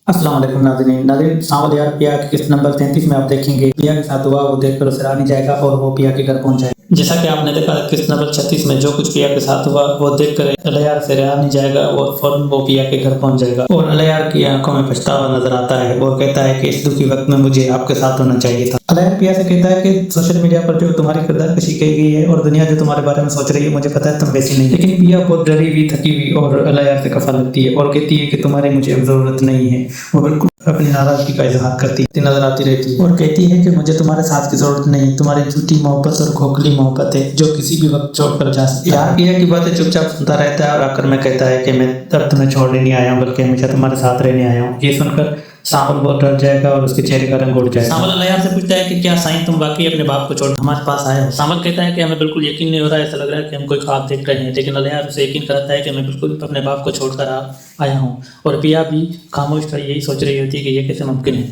अस्सलाम वालेकुम नाज़रीन। सांवल यार पिया के किस्त नंबर 33 में आप देखेंगे पिया के साथ हुआ वो देखकर उसे रानी जाएगा और वो पिया के घर पहुंच जाएगा। जैसा कि आपने देखा किस्त नंबर 36 में जो कुछ पिया के साथ हुआ वो देखकर अलयार से रहा नहीं जाएगा और फौरन वो पिया के घर पहुंच जाएगा और अलयार की आंखों में पछतावा नजर आता है और कहता है कि इस दुखी वक्त में मुझे आपके साथ होना चाहिए था। अलयार पिया से कहता है कि सोशल मीडिया पर जो तुम्हारी किरदार कशी की गई है और दुनिया जो तुम्हारे बारे में सोच रही है मुझे पता है तुम वैसी नहीं, लेकिन पिया बहुत डरी हुई थकी हुई और अलयार से कफा लगती है और कहती है कि तुम्हारी मुझे अब जरूरत नहीं है। वो बिल्कुल अपनी नाराजगी का इजहार करती नजर आती रहती है और कहती है कि मुझे तुम्हारे साथ की जरूरत नहीं, तुम्हारी झूठी मोहब्बत और खोखली मोहब्बत है जो किसी भी वक्त छोड़ कर जा सकती है। पिया की बातें चुपचाप सुनता रहता है और आखिर में कहता है कि मैं अब तुम्हें छोड़ने नहीं आया हूँ बल्कि हमेशा तुम्हारे साथ रहने आया हूँ। ये सुनकर सांवल बहुत डर जाएगा और उसके चेहरे का रंग उड़ जाएगा। सांवल अलयार से पूछता है कि क्या साईं तुम वाकई अपने बाप को छोड़ हमारे पास आए हो? सांवल कहता है कि हमें बिल्कुल यकीन नहीं हो रहा है, ऐसा लग रहा है कि हम कोई ख्वाब देख रहे हैं, लेकिन अलयार उसे यकीन कराता है कि मैं बिल्कुल अपने बाप को छोड़कर आया हूँ। और पिया भी खामोश कर यही सोच रही होती है कि यह कैसे मुमकिन है।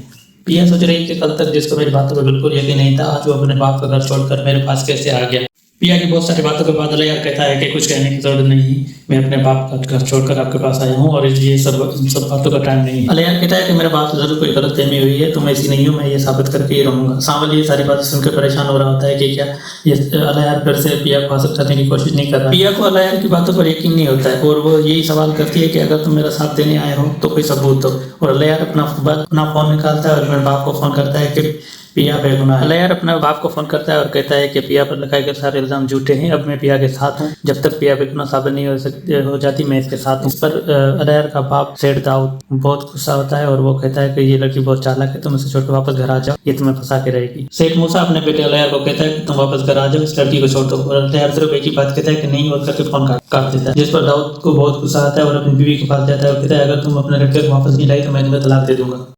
पिया सोच रही है कि कल तक जिसको मेरी बातों पर बिल्कुल यकीन नहीं था आज वो अपने बाप का घर छोड़कर मेरे पास कैसे आ गया। पिया की बहुत सारी बातों के बाद अलयार कहता है कि कुछ कहने की जरूरत नहीं, मैं अपने बाप का घर छोड़कर आपके पास आया हूँ और ये सब बातों का टाइम नहीं। अलयार कहता है कि मेरे बाप से जरूर कोई गलतफहमी हुई है, तो मैं ऐसी नहीं हूँ, मैं ये साबित करके ही रहूंगा। सांवल ये सारी बातें सुनकर परेशान हो रहा होता है कि क्या ये अलयार फिर से पिया को हासिल करने की कोशिश नहीं कर रहा। पिया को अलयार की बातों पर यकीन नहीं होता है और वो यही सवाल करती है कि अगर तुम मेरा साथ देने आए हो तो कोई सबूत दो। और अलयार अपना फोन निकालता है और अपने बाप को फोन करता है कि पिया बेगुनाह है। अलयार अपने बाप को फोन करता है और कहता है कि पिया पर लगाए गए सारे इल्जाम झूठे हैं, अब मैं पिया के साथ हूँ, जब तक पिया बेगुनाह साबित नहीं हो जाती मैं इसके साथ हूँ। इस पर अलयार का बाप सेठ दाऊद बहुत गुस्सा होता है और वो कहता है कि ये लड़की बहुत चालाक है, तुम इसे छोड़ के वापस घर आ जाओ, ये तुम्हें फंसा के रहेगी। सेठ मूसा अपने बेटे अलयार को कहता है कि तुम वापस घर आ जाओ, इस लड़की को छोड़ दो। और अलयार सिर्फ एक ही बात कहता है कि नहीं, और करके फोन काट देता है, जिस पर दाऊद को बहुत गुस्सा आता है और अपनी बीवी के पास जाता है और कहता है अगर तुम अपने लड़के को वापस नहीं लाई तो मैं तुम्हें तलाक दे दूंगा।